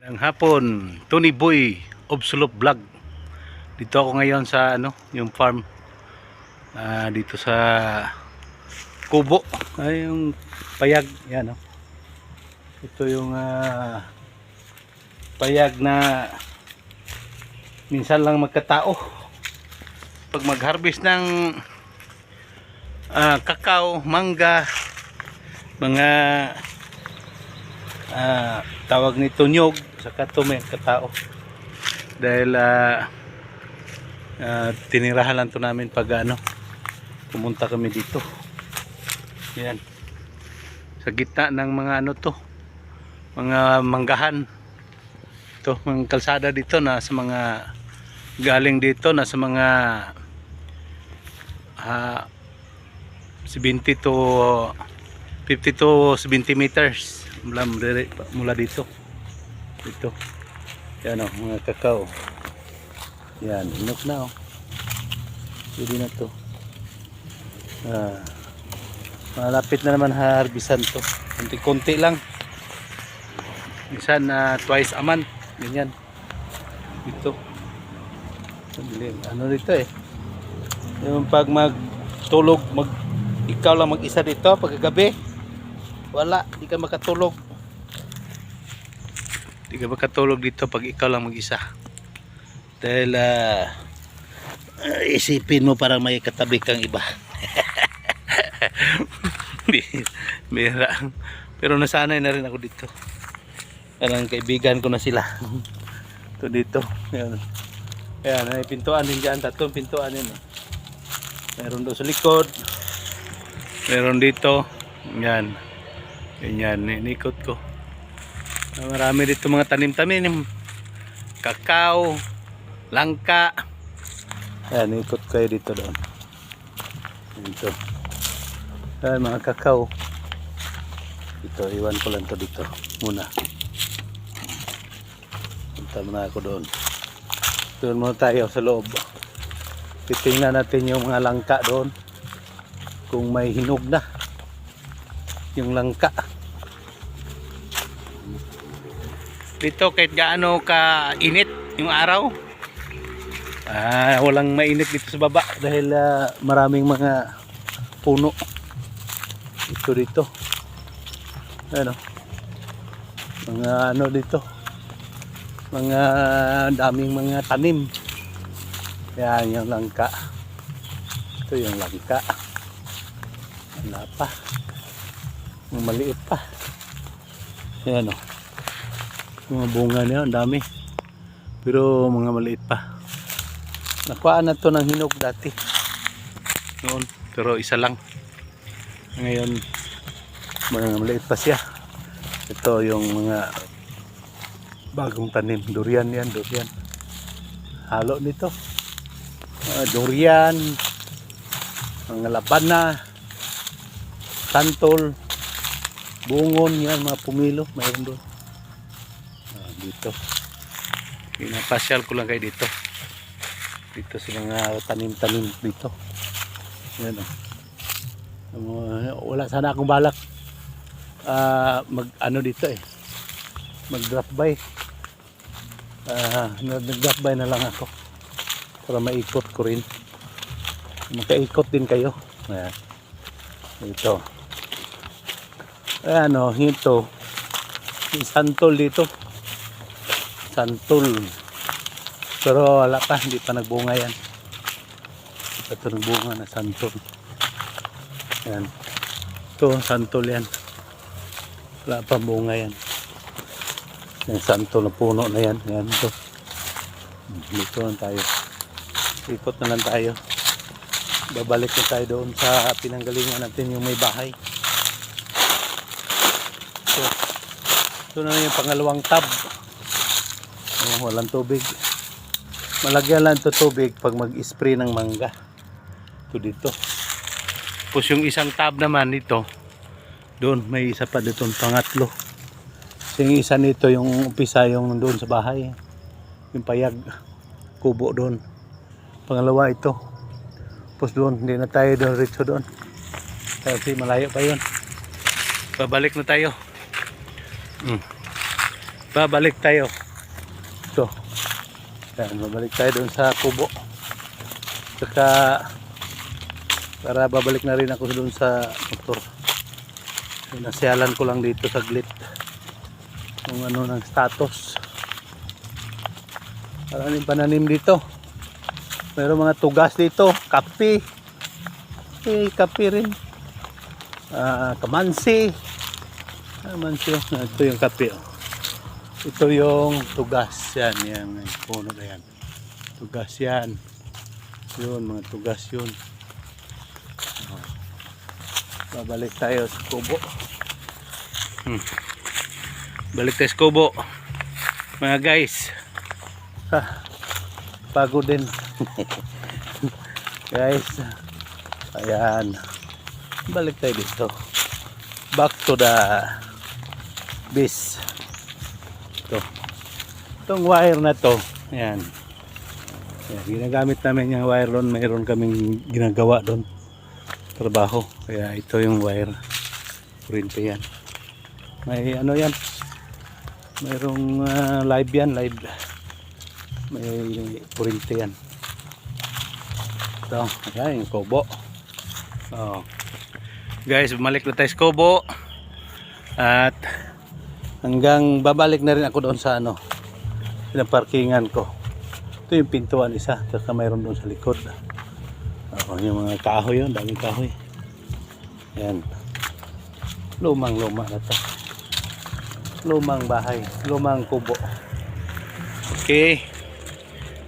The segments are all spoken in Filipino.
Ng hapon, Tony Boy Obsulop Vlog. Dito ako ngayon sa yung farm. Dito sa Kubo. Yung payag, yan Ito yung payag na minsan lang magkatao. Pag mag-harvest ng kakao, mangga, mga tawag nito nyog, saka ito may katao dahil tinirahan lang to namin pag pumunta kami dito. Yan sa gitna ng mga mga manggahan. Ito mga kalsada dito na sa mga galing dito na sa mga 70 to 50 to 70 meters mula dito. Yan mga kakao. Yan, hinog na pwede na to. Malapit na naman harbisan to. Konti lang. Minsan twice a month. Ganyan. Dito. Dito yung pag magtulog, ikaw lang mag-isa dito pagkagabi. Wala, di ka makatulog. Di ka makatulog dito pag ikaw lang mag-isa. Dahil isipin mo parang may katabi kang iba. Bira. Pero nasanay na rin ako dito. Parang kaibigan ko na sila. Ito dito. Ayan, may pintuan din dyan. Tatlong pintuan yun. Meron doon sa likod. Meron dito. Yan. Ganyan, inikot ko. Marami dito mga tanim-tanim. Kakao, langka. Ayan, ikot kayo dito doon. Dito. Ayan, mga kakao. Dito, iwan ko lang to dito. Muna. Punta muna ako doon. Doon muna tayo sa loob. Titingnan natin yung mga langka doon. Kung may hinog na. Yung langka. Dito kahit gaano ka init yung araw, walang mainit dito sa baba dahil maraming mga puno dito. Mga dito, mga daming mga tanim. Yan yung langka. Ito yung langka. Wala pa, maliit pa. Yan mga bunga niya, ang dami. Pero mga maliit pa. Nakuhaan na to ng hinog dati noon, pero isa lang. Ngayon mga maliit pa siya. Ito yung mga bagong tanim. Durian yan, durian. Halo nito. Durian, mga labana, santol, bungon, yan mga pumilo, mayroon doon. Dito pinapasyal ko lang kayo dito sa mga tanim-tanim dito. Yan wala sana akong balak mag dito mag drop by. Nag drop by na lang ako para maikot ko rin, makaikot din kayo. Ayan. Ito ito santol dito, santol, pero wala pa, hindi pa nagbunga yan. Ito nagbunga na santol. Yan, ito santol yan, wala pa bunga yan. Yung santol na puno na yan. Yan ito. Dito lang tayo, ikot na lang tayo, babalik na tayo doon sa pinanggalingan natin, yung may bahay. Ito na yung pangalawang tab. Walang tubig. Malagyan lang ito tubig pag mag-spray ng mangga. Ito dito. Tapos yung isang tab naman dito, doon may isa pa dito, pangatlo. Yung isa nito, yung umpisa, yung doon sa bahay, yung payag kubo doon. Pangalawa ito. Tapos doon, hindi na tayo doon, ritso doon kasi malayo pa yun. Babalik na tayo. babalik tayo. Ito. Yan, babalik tayo doon sa kubo. Saka para babalik na rin ako doon sa motor. Nasyalan ko lang dito saglit kung ano ng status. Maraming pananim dito. Mayroong mga tugas dito, kape. Kape rin. Kamansi. Kamansi. Ito yung kape. Ito yung tugas. Yan, yan. Puno na yan. Tugas yan. Yun, mga tugas yun. Babalik tayo sa kubo. Balik tayo sa kubo. Mga guys. Pagod din. Guys. Ayan. Balik tayo dito. Back to the base. Ito. Itong wire na to. Ayan. Ayan. Ginagamit namin yung wire doon. Mayroon kaming ginagawa doon. Trabaho. Kaya ito yung wire. Kurente yan. May ano yan. Mayroong live yan. Live. May kurente yan. Ito. Ayan yung kubo. Oh. Guys, bumalik na tayo sa kubo. At hanggang babalik na rin ako doon sa ano. Pinaparkingan ko. Ito yung pintuan isa. Saka mayroon doon sa likod. Yung mga kahoy yun, daming kahoy. Yan. Lumang-luma na to. Lumang bahay, lumang kubo. Okay.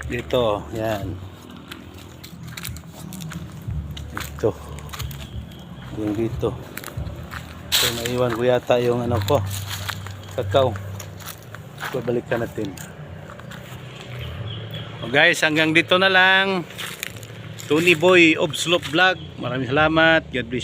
Dito, yan. Ito. Yung dito. So, naiwan ko yata yung ano ko. Kakao. Babalikan natin. So guys, hanggang dito na lang. Tony Boy of Slope Vlog. Maraming salamat. God bless you.